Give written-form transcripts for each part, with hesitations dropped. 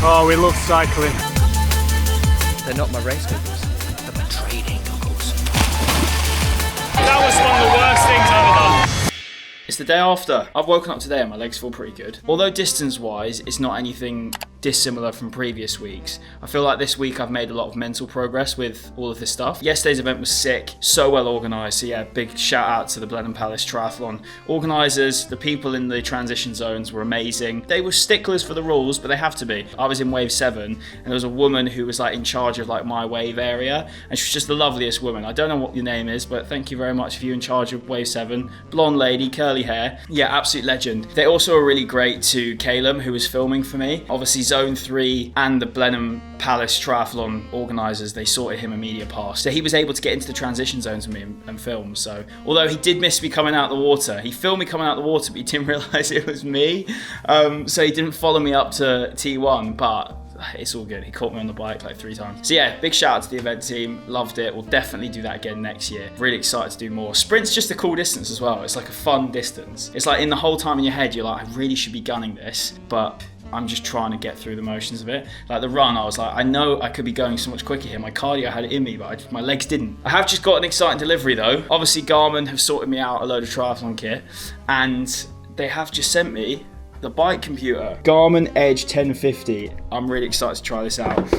Oh, we love cycling. They're not my race goggles. They're my training goggles. That was one of the worst things I've ever done. It's the day after. I've woken up today and my legs feel pretty good. Although distance-wise, it's not anything dissimilar from previous weeks. I feel like this week I've made a lot of mental progress with all of this stuff. Yesterday's event was sick, so well organised. So yeah, big shout out to the Blenheim Palace Triathlon organisers. The people in the transition zones were amazing. They were sticklers for the rules, but they have to be. I was in wave 7 and there was a woman who was like in charge of like my wave area, and she was just the loveliest woman. I don't know what your name is, but thank you very much if you're in charge of wave 7. Blonde lady, curly hair. Yeah, absolute legend. They also were really great to Calum, who was filming for me. Obviously Zone 3 and the Blenheim Palace Triathlon organisers, they sorted him a media pass. So he was able to get into the transition zones with me and film. So although he did miss me coming out of the water, he filmed me coming out of the water, but he didn't realise it was me. So he didn't follow me up to T1, but it's all good. He caught me on the bike like 3 times. So yeah, big shout out to the event team. Loved it. We'll definitely do that again next year. Really excited to do more. Sprint's just a cool distance as well. It's like a fun distance. It's like in the whole time in your head, you're like, I really should be gunning this, but I'm just trying to get through the motions of it. Like the run, I was like, I know I could be going so much quicker here. My cardio had it in me, but my legs didn't. I have just got an exciting delivery though. Obviously Garmin have sorted me out a load of triathlon kit, and they have just sent me the bike computer, Garmin Edge 1050. I'm really excited to try this out.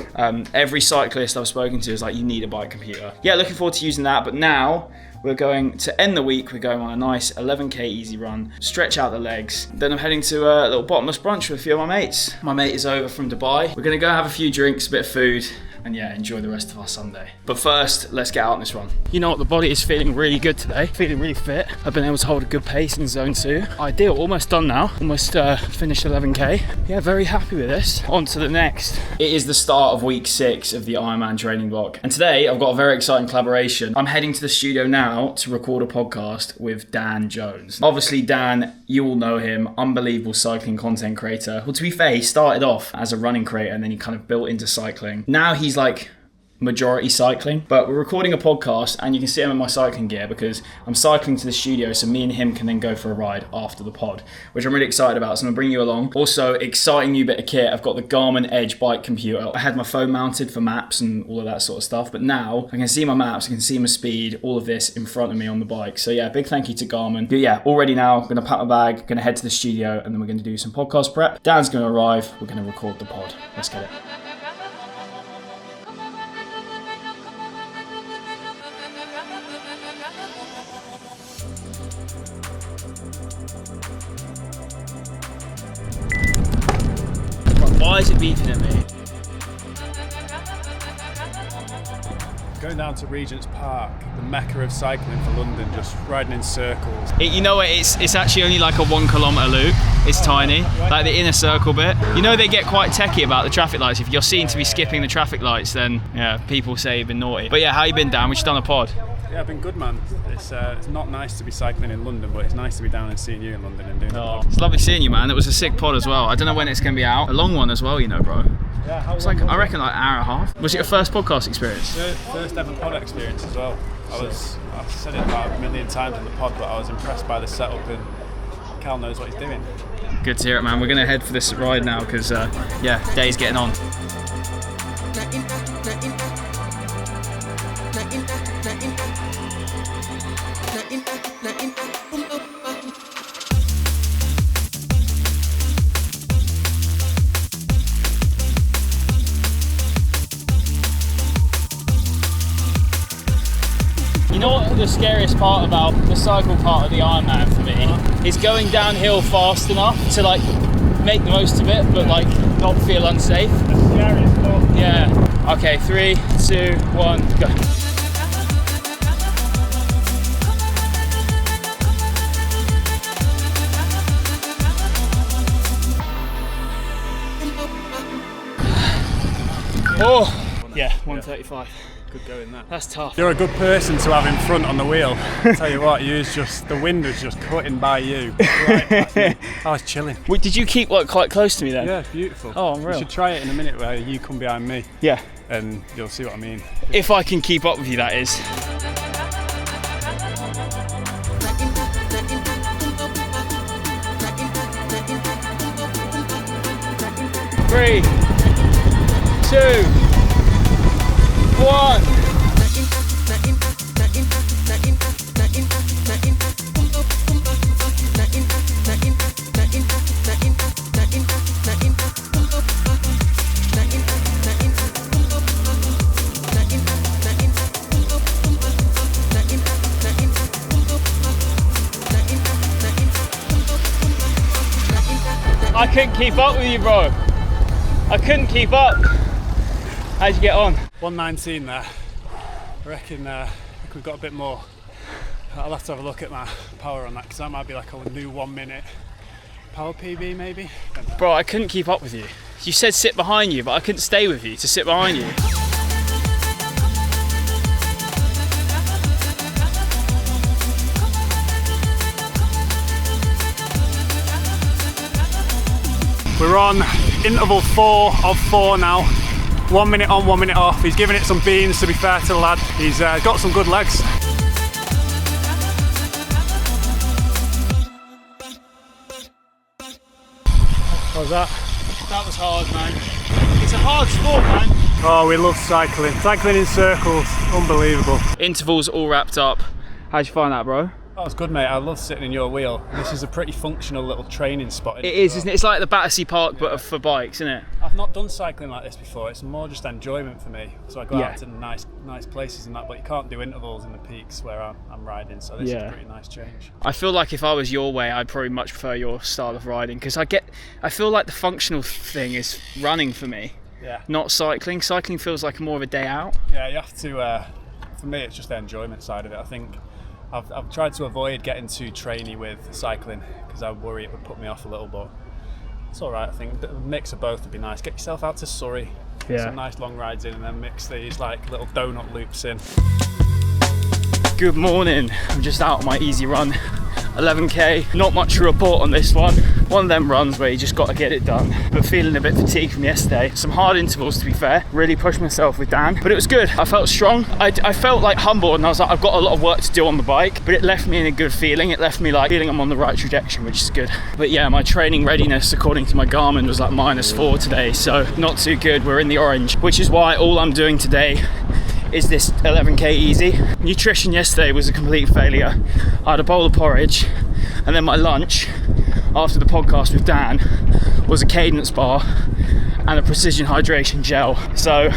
Every cyclist I've spoken to is like, you need a bike computer. Yeah, looking forward to using that. But now we're going to end the week. We're going on a nice 11k easy run, stretch out the legs. Then I'm heading to a little bottomless brunch with a few of my mates. My mate is over from Dubai. We're gonna go have a few drinks, a bit of food, and yeah, enjoy the rest of our Sunday. But first, let's get out on this run. You know what, the body is feeling really good today. Feeling really fit. I've been able to hold a good pace in zone 2. Ideal, almost done now. Almost finished 11k. Yeah, very happy with this. On to the next. It is the start of week 6 of the Ironman training block. And today, I've got a very exciting collaboration. I'm heading to the studio now to record a podcast with Dan Jones. Obviously, Dan, you all know him. Unbelievable cycling content creator. Well, to be fair, he started off as a running creator and then he kind of built into cycling. Now he's like majority cycling, but we're recording a podcast and you can see him in my cycling gear because I'm cycling to the studio, so me and him can then go for a ride after the pod, which I'm really excited about. So I'm gonna bring you along. Also, exciting new bit of kit. I've got the Garmin Edge bike computer. I had my phone mounted for maps and all of that sort of stuff, but now I can see my maps, I can see my speed, all of this in front of me on the bike. So yeah, big thank you to Garmin. But yeah, already now, I'm gonna pack my bag, gonna head to the studio, and then we're gonna do some podcast prep. Dan's gonna arrive, we're gonna record the pod. Let's get it. Why is it beeping at me? Going down to Regent's Park, the mecca of cycling for London, just riding in circles. You know what, it's actually only like a 1 kilometre loop. It's tiny, like the inner circle bit. You know they get quite techie about the traffic lights. If you're seen to be skipping the traffic lights, then yeah, people say you've been naughty. But yeah, how you been, Dan? We've just done a pod. Yeah, I've been good, man. It's not nice to be cycling in London, but it's nice to be down and seeing you in London and doing the pod. It's lovely seeing you, man. It was a sick pod as well. I don't know when it's going to be out. A long one as well, you know, bro. Yeah, how It's long like, was I it? reckon like an hour and a half. Was it your first podcast experience? First ever pod experience as well. I've said it about a million times in the pod, but I was impressed by the setup, and Cal knows what he's doing. Good to hear it, man. We're going to head for this ride now because, yeah, day's getting on. You know what the scariest part about the cycle part of the Ironman for me is going downhill fast enough to like make the most of it, but like not feel unsafe. The scariest part. Yeah. Okay, 3, 2, 1, go. Oh, yeah, 135. Good going that. That's tough. You're a good person to have in front on the wheel. I tell you what, the wind was just cutting by you. Right past me. I was chilling. Wait, did you keep like quite close to me then? Yeah, it's beautiful. Oh, unreal. You should try it in a minute where you come behind me. Yeah. And you'll see what I mean. If I can keep up with you, that is. 3, 2, 1. I couldn't keep up with you, bro. I couldn't keep up. How'd you get on? 119 there. I reckon we've got a bit more. I'll have to have a look at my power on that, because that might be like a new 1 minute power PB maybe. Bro, I couldn't keep up with you. You said sit behind you, but I couldn't stay with you to sit behind you. We're on interval 4 of 4 now. 1 minute on, 1 minute off. He's giving it some beans, to be fair to the lad. He's got some good legs. What was that? That was hard, man. It's a hard sport, man. Oh, we love cycling. Cycling in circles, unbelievable. Intervals all wrapped up. How'd you find that, bro? That was good, mate. I love sitting in your wheel. This is a pretty functional little training spot. It is, isn't it? It's like the Battersea Park, but for bikes, isn't it? I've not done cycling like this before. It's more just enjoyment for me. So I go Yeah. out to nice places and that, but you can't do intervals in the peaks where I'm riding. So this is a pretty nice change. I feel like if I was your way, I'd probably much prefer your style of riding, because I feel like the functional thing is running for me, not cycling. Cycling feels like more of a day out. Yeah, you have to. For me, it's just the enjoyment side of it. I think I've tried to avoid getting too trainy with cycling because I worry it would put me off a little, but it's all right. I think a mix of both would be nice. Get yourself out to Surrey, get some nice long rides in, and then mix these like little donut loops in. Good morning. I'm just out on my easy run. 11k, not much to report on this one. One of them runs where you just got to get it done, but feeling a bit fatigued from yesterday. Some hard intervals, to be fair. Really pushed myself with Dan, but it was good. I felt strong. I felt like humbled, and I was like, I've got a lot of work to do on the bike, but it left me in a good feeling. It left me like feeling I'm on the right trajectory, which is good. But yeah, my training readiness, according to my Garmin, was like -4 today, so not too good. We're in the orange, which is why all I'm doing today is this 11k easy. Nutrition yesterday was a complete failure. I had a bowl of porridge, and then my lunch after the podcast with Dan was a cadence bar and a precision hydration gel. So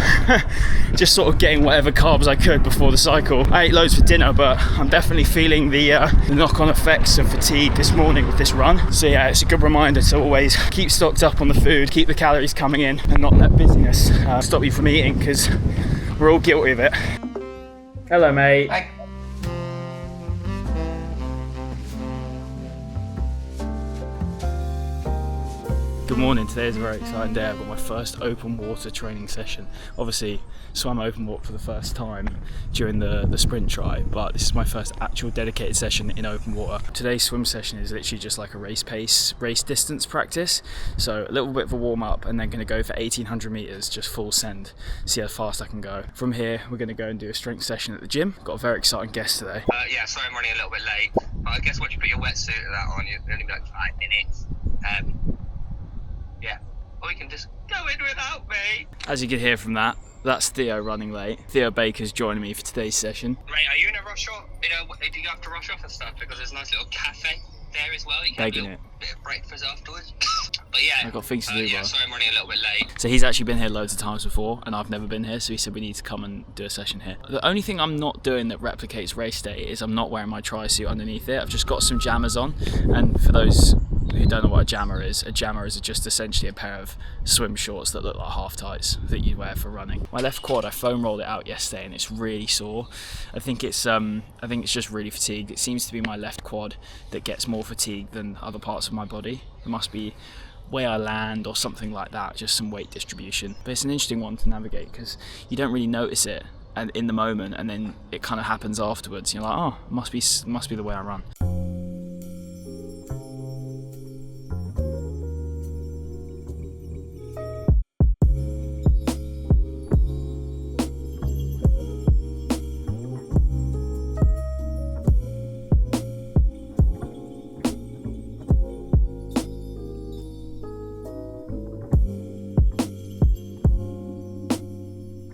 just sort of getting whatever carbs I could before the cycle. I ate loads for dinner, but I'm definitely feeling the knock-on effects of fatigue this morning with this run. So yeah, it's a good reminder to always keep stocked up on the food, keep the calories coming in, and not let busyness stop you from eating, because we're all guilty of it. Hello, mate. Hi. Good morning. Today is a very exciting day. I've got my first open water training session. Obviously swam open water for the first time during the sprint try, but this is my first actual dedicated session in open water. Today's swim session is literally just like a race distance practice. So a little bit of a warm up, and then going to go for 1800 meters, just full send, see how fast I can go. From here, we're going to go and do a strength session at the gym. Got a very exciting guest today. Yeah, sorry I'm running a little bit late. But I guess once you put your wetsuit and that on, you'll only be like 5 minutes. Yeah, or we can just go in without me. As you can hear from that, that's Theo running late. Theo Baker's joining me for today's session. Mate, are you in a rush off? Do you have to rush off and stuff? Because there's a nice little cafe there as well. You can have a little bit of breakfast afterwards. But yeah, I've got things to do, yeah, bro. sorry I'm running a little bit late. So he's actually been here loads of times before, and I've never been here, so he said we need to come and do a session here. The only thing I'm not doing that replicates race day is I'm not wearing my tri-suit underneath it. I've just got some jammers on, and for those who don't know what a jammer is just essentially a pair of swim shorts that look like half tights that you wear for running. My left quad, I foam rolled it out yesterday and it's really sore. I think it's just really fatigued. It seems to be my left quad that gets more fatigued than other parts of my body. It must be way I land or something like that, just some weight distribution. But it's an interesting one to navigate because you don't really notice it and in the moment, and then it kind of happens afterwards. You're like, oh, it must be the way I run.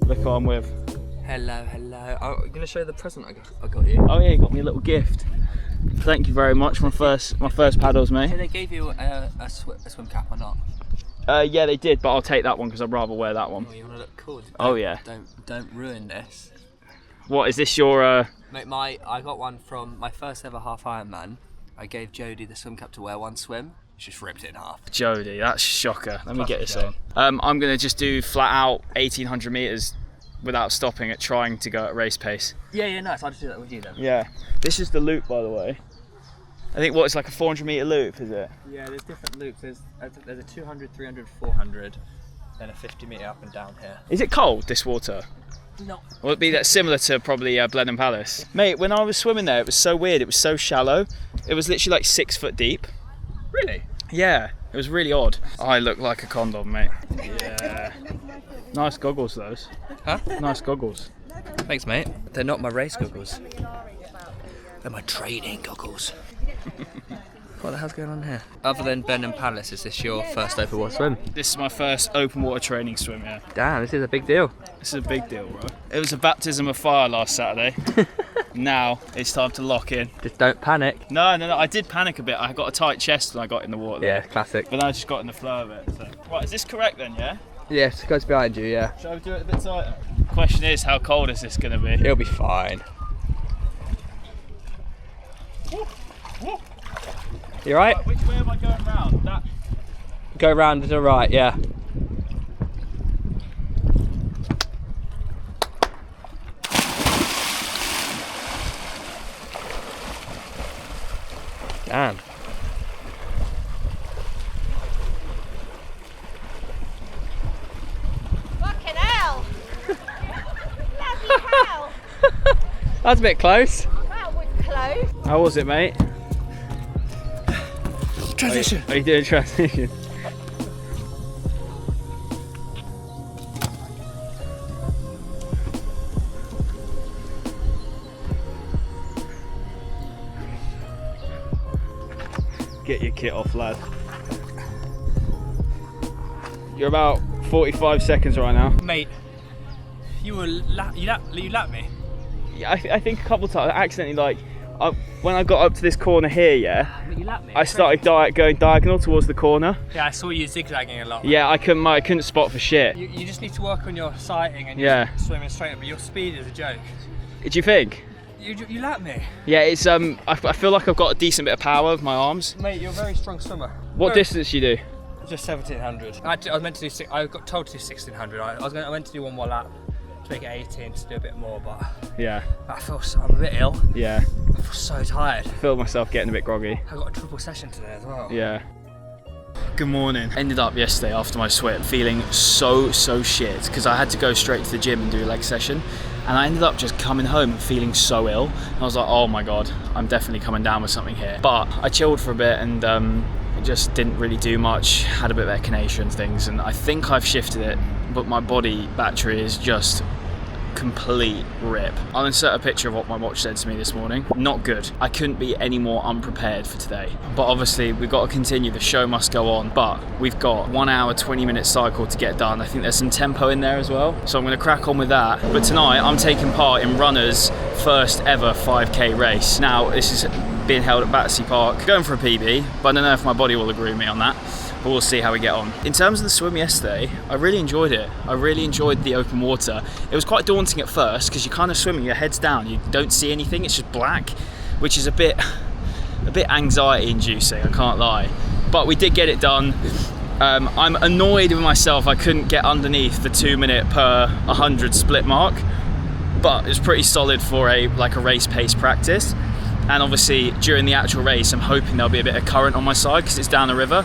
Look who I'm with. Hello. I'm going to show you the present I got you. Oh yeah, you got me a little gift. Thank you very much. My first paddles, mate. So they gave you a swim cap or not? Yeah, they did, but I'll take that one because I'd rather wear that one. Oh, you want to look cool? Oh yeah. Don't ruin this. What is this? Your Mate, I got one from my first ever half Ironman. I gave Jodie the swim cap to wear one swim. She just ripped it in half. Jodie, that's a shocker. Let me get this on. I'm gonna just do flat out 1800 meters without stopping at trying to go at race pace. Yeah, nice. I'll just do that with you then. Yeah. This is the loop, by the way. I think it's like a 400 meter loop, is it? Yeah, there's different loops. There's a 200, 300, 400, then a 50 meter up and down here. Is it cold, this water? No. Will it be that similar to probably Blenheim Palace? Mate, when I was swimming there, it was so weird. It was so shallow. It was literally like 6 foot deep. Really? Yeah, it was really odd. I look like a condom, mate. Yeah. Nice goggles, those. Huh? Nice goggles. Thanks, mate. They're not my race goggles. They're my training goggles. What the hell's going on here? Other than Blenheim Palace, is this your first open water swim? This is my first open water training swim, yeah. Damn, this is a big deal. This is a big deal, bro. It was a baptism of fire last Saturday. Now it's time to lock in. Just don't panic. No, I did panic a bit. I got a tight chest when I got in the water. Yeah, classic. But then I just got in the flow of it. So. Right, is this correct then, yeah? Yes, it goes behind you, yeah. Shall I do it a bit tighter? Question is, how cold is this going to be? It'll be fine. You right? Which way am I going round? That. Go round to the right, yeah. Damn. Fucking hell! Bloody hell! That's a bit close. That was close. How was it, mate? Transition. Are you doing transition? Get your kit off, lad. You're about 45 seconds right now. Mate, you lapped me. Yeah, I think a couple of times, I accidentally when I got up to this corner here, yeah, But you lapped me. I started going diagonal towards the corner. Yeah, I saw you zigzagging a lot. Yeah, I couldn't spot for shit. You just need to work on your sighting and Yeah. your swimming straight, but your speed is a joke. Do you think? You lapped me. Yeah, it's I feel like I've got a decent bit of power with my arms. Mate, you're a very strong swimmer. What distance do you do? Just 1700. I was meant to do. I got told to do 1600. I went to do one more lap to make it 18 to do a bit more, but Yeah, I'm a bit ill. yeah. I feel so tired. I feel myself getting a bit groggy. I got a triple session today as well. Yeah. Good morning. Ended up yesterday after my swim feeling so shit because I had to go straight to the gym and do a leg session, and I ended up just coming home and feeling so ill. And I was like, oh my god, I'm definitely coming down with something here. But I chilled for a bit and just didn't really do much. Had a bit of echinacea and things, and I think I've shifted it, but my body battery is just complete rip. I'll insert a picture of what my watch said to me this morning. Not good. I couldn't be any more unprepared for today. But obviously we've got to continue, the show must go on. But we've got 1 hour, 20-minute cycle to get done. I think there's some tempo in there as well. So I'm going to crack on with that. But tonight I'm taking part in Runner's first ever 5k race. Now this is being held at Battersea Park. Going for a PB, but I don't know if my body will agree with me on that. But we'll see how we get on. In terms of the swim yesterday, I really enjoyed it. I really enjoyed the open water. It was quite daunting at first because you're kind of swimming, your head's down, you don't see anything, it's just black, which is a bit anxiety inducing, I can't lie. But we did get it done. I'm annoyed with myself I couldn't get underneath the 2 minute per 100 split mark, but it was pretty solid for a race pace practice. And obviously during the actual race I'm hoping there'll be a bit of current on my side because it's down the river.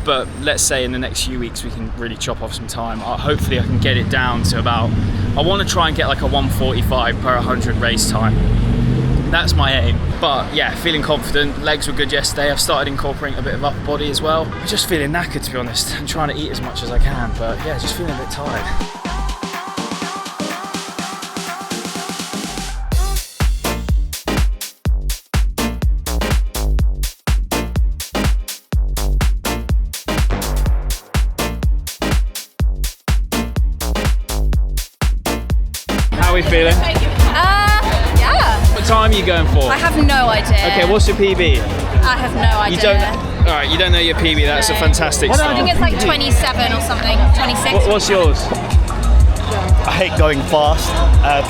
But let's say in the next few weeks we can really chop off some time. Hopefully I can get it down to about, I want to try and get like a 1:45 per 100 race time. That's my aim. But yeah, feeling confident. Legs were good yesterday. I've started incorporating a bit of upper body as well. I'm just feeling knackered, to be honest. I'm trying to eat as much as I can, but yeah, just feeling a bit tired. How are we feeling? Yeah. What time are you going for? I have no idea. Okay, what's your PB? I have no idea. You don't. All right, you don't know your PB. That's a fantastic I start. think it's like 27 or something. 26. What's yours? I hate going fast.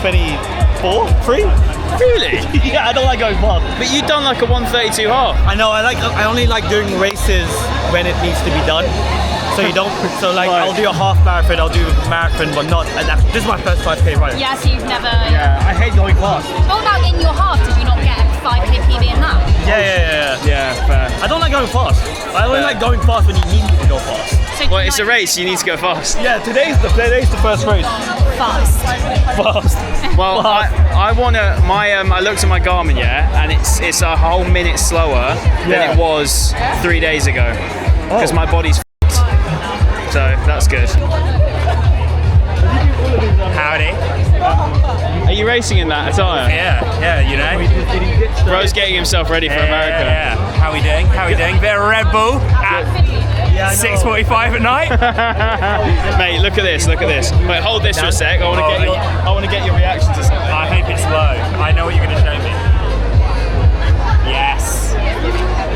24, 3? Really? Yeah, I don't like going fast. But you've done like a 1:32 half. I know. I only like doing races when it needs to be done. So you don't. So like, Right. I'll do a half marathon. I'll do a marathon, but not. And this is my first 5K run. Yeah, so you've never. Yeah, I hate going fast. What about in your half? Did you not get a 5k PB in that? Yeah. Yeah, fair. I don't like going fast. I only like going fast when you need to go fast. So Well, it's a race. You need to go fast. Yeah, today's the first race. Fast. Fast. Well, I wanna. I looked at my Garmin, and it's a whole minute slower than it was 3 days ago because my body's f***ed. So that's good. Howdy. Are you racing in that attire? Yeah, you know. Bro's getting himself ready for America. Yeah. How we doing? Bit of Red Bull at 6:45 at night. Mate, look at this. Wait, hold this for a sec. I want to get your reaction to something. I hope it's low. I know what you're going to show me. Yes.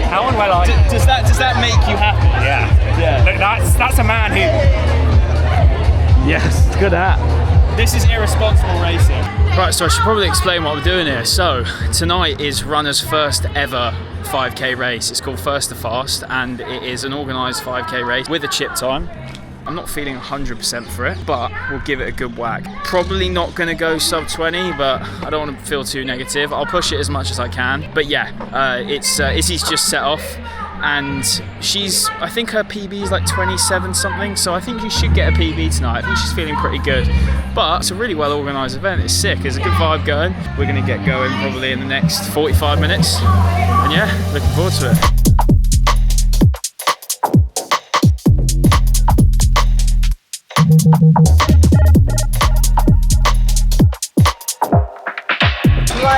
How unwell are you? Does that make you happy? Yeah. Look, that's a man who. Yes, good at. This is irresponsible racing. Right, so I should probably explain what we're doing here. So, tonight is Runner's first ever 5k race. It's called First to Fast, and it is an organised 5k race with a chip time. I'm not feeling 100% for it, but we'll give it a good whack. Probably not going to go sub 20, but I don't want to feel too negative. I'll push it as much as I can. But yeah, Izzy's just set off, and I think her PB is like 27 something, so I think she should get a PB tonight. I think she's feeling pretty good. But it's a really well organised event. It's sick. There's a good vibe going. We're going to get going probably in the next 45 minutes. And yeah, looking forward to it.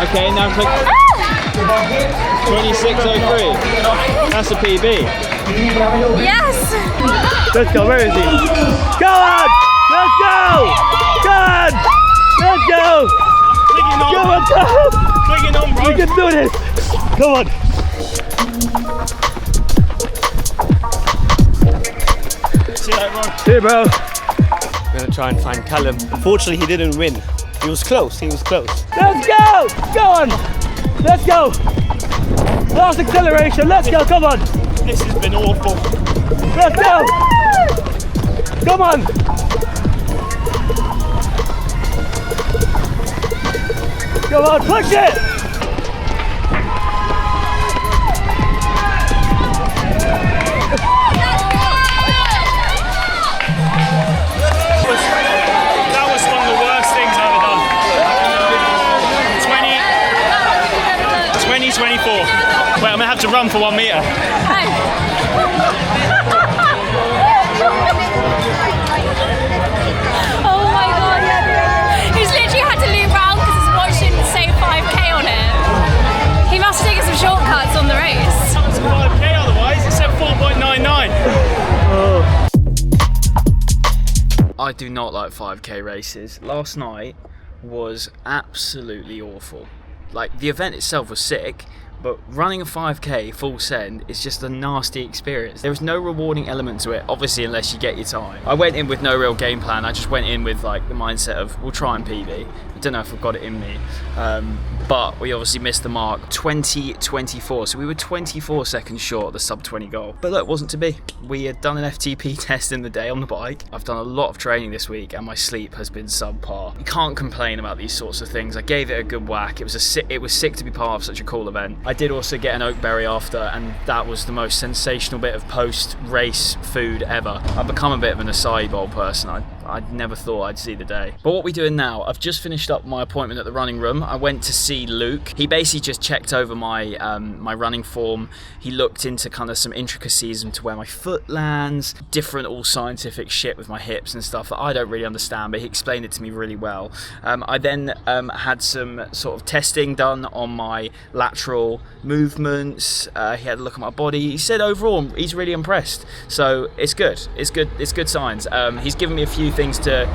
Okay, now click 2603. That's a PB. Yes. Let's go. Where is he? Go on! Let's go! Go on! Let's go! Come on, Calum! Clicking on, bro. We can do this! Come on! See you later, bro. Here, bro. We're gonna try and find Calum. Unfortunately, he didn't win. He was close. Let's go! Go on! Let's go! Last acceleration. Let's go. Come on! This has been awful. Let's go! Come on! Come on, push it! That was one of the worst things I've ever done. 20, 24. Wait, I'm gonna have to run for 1 meter. Oh my god. He's literally had to loop round because his watch didn't say 5k on it. He must have taken some shortcuts on the race. That was 5k otherwise. It said 4.99. I do not like 5k races. Last night was absolutely awful. Like, the event itself was sick, but running a 5k full send is just a nasty experience. There is no rewarding element to it, obviously, unless you get your time. I went in with no real game plan. I just went in with like the mindset of we'll try and PB. I don't know if I've got it in me, but we obviously missed the mark. 20:24, so we were 24 seconds short of the sub 20 goal. But look, it wasn't to be. We had done an FTP test in the day on the bike. I've done a lot of training this week, and my sleep has been subpar. You can't complain about these sorts of things. I gave it a good whack. It was sick to be part of such a cool event. I did also get an oakberry after, and that was the most sensational bit of post-race food ever. I've become a bit of an acai bowl person. I never thought I'd see the day. But what we're doing now, I've just finished up my appointment at the running room. I went to see Luke. He basically just checked over my my running form. He looked into kind of some intricacies into where my foot lands, different all scientific shit with my hips and stuff that I don't really understand, but he explained it to me really well. I then had some sort of testing done on my lateral movements. He had a look at my body. He said overall he's really impressed. So it's good. It's good signs. He's given me a few things to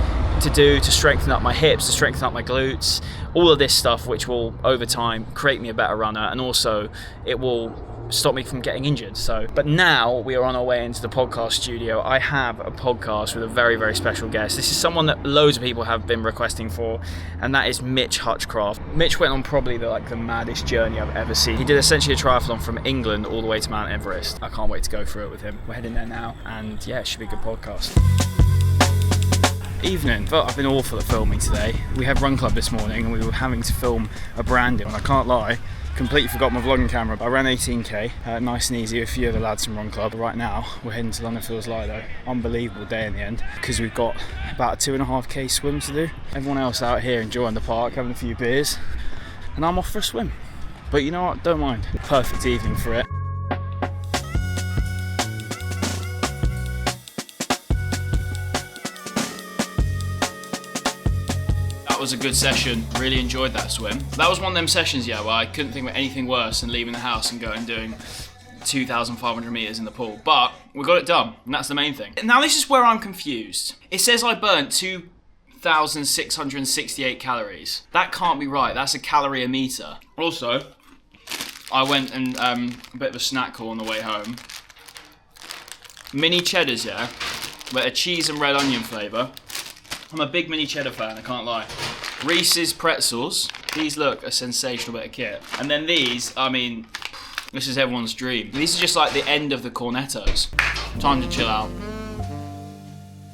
do to strengthen up my hips, to strengthen up my glutes, all of this stuff, which will over time create me a better runner, and also it will stop me from getting injured. But now we are on our way into the podcast studio. I have a podcast with a very, very special guest. This is someone that loads of people have been requesting for, and that is Mitch Hutchcraft. Mitch went on probably the maddest journey I've ever seen. He did essentially a triathlon from England all the way to Mount Everest. I can't wait to go through it with him. We're heading there now, and yeah, it should be a good podcast. Evening. But I've been awful at filming today. We had Run Club this morning and we were having to film a branding, and I can't lie, completely forgot my vlogging camera. I ran 18k, nice and easy with a few of the lads from Run Club. Right now we're heading to London Feels Lido. Unbelievable day in the end, because we've got about a 2.5k swim to do. Everyone else out here enjoying the park, having a few beers, and I'm off for a swim. But you know what, don't mind. Perfect evening for it. Was a good session, really enjoyed that swim. That was one of them sessions, yeah, where I couldn't think of anything worse than leaving the house and going and doing 2,500 metres in the pool. But we got it done, and that's the main thing. Now this is where I'm confused. It says I burnt 2,668 calories. That can't be right, that's a calorie a metre. Also, I went and a bit of a snack haul on the way home. Mini cheddars, yeah, with a cheese and red onion flavour. I'm a big mini cheddar fan, I can't lie. Reese's pretzels. These look a sensational bit of kit. And then these, I mean, this is everyone's dream. These are just like the end of the cornettos. Time to chill out.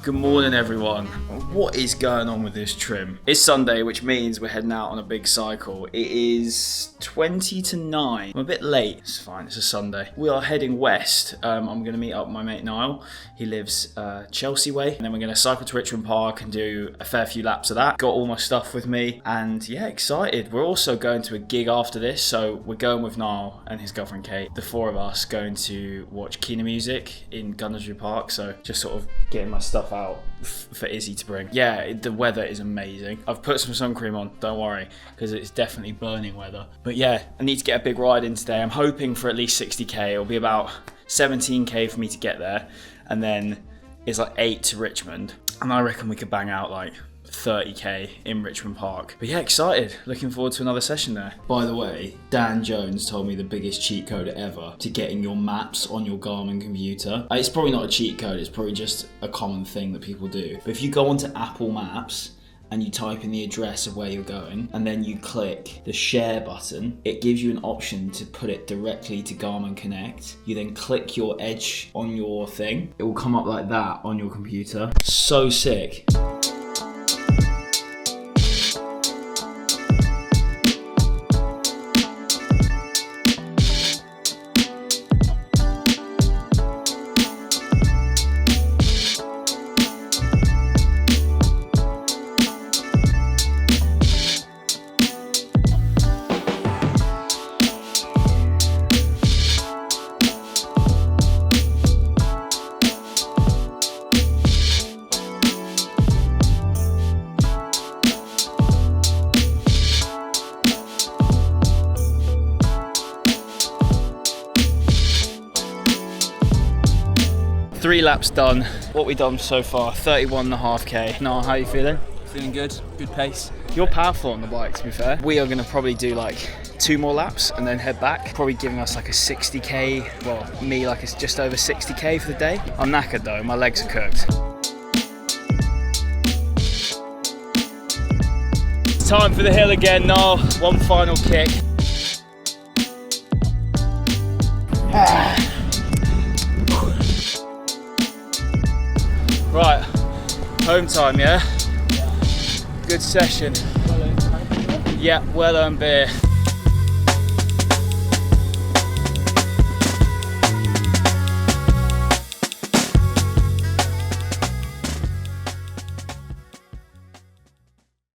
Good morning, everyone. What is going on with this trim? It's Sunday, which means we're heading out on a big cycle. It is 20 to 9. I'm a bit late. It's fine, it's a Sunday. We are heading west. I'm going to meet up with my mate Niall. He lives Chelsea way. And then we're going to cycle to Richmond Park and do a fair few laps of that. Got all my stuff with me. And yeah, excited. We're also going to a gig after this. So we're going with Niall and his girlfriend Kate. The four of us going to watch Kina Music in Goddard Park. So just sort of getting my stuff out for Izzy to bring. Yeah, the weather is amazing. I've put some sun cream on, don't worry, because it's definitely burning weather. But yeah, I need to get a big ride in today. I'm hoping for at least 60k. It'll be about 17k for me to get there, and then it's like 8 to Richmond, and I reckon we could bang out like 30k in Richmond Park. But yeah, excited. Looking forward to another session there. By the way, Dan Jones told me the biggest cheat code ever to getting your maps on your Garmin computer. It's probably not a cheat code, it's probably just a common thing that people do. But if you go onto Apple Maps and you type in the address of where you're going, and then you click the share button, it gives you an option to put it directly to Garmin Connect. You then click your edge on your thing. It will come up like that on your computer. So sick. Three laps done. What we done so far? 31.5k. Noah, how are you feeling? Feeling good, good pace. You're powerful on the bike, to be fair. We are going to probably do like 2 more laps and then head back. Probably giving us like a 60k. Well, me like it's just over 60k for the day. I'm knackered though, my legs are cooked. It's time for the hill again, Noel. One final kick. Right, home time, yeah? Good session. Yeah, well earned beer.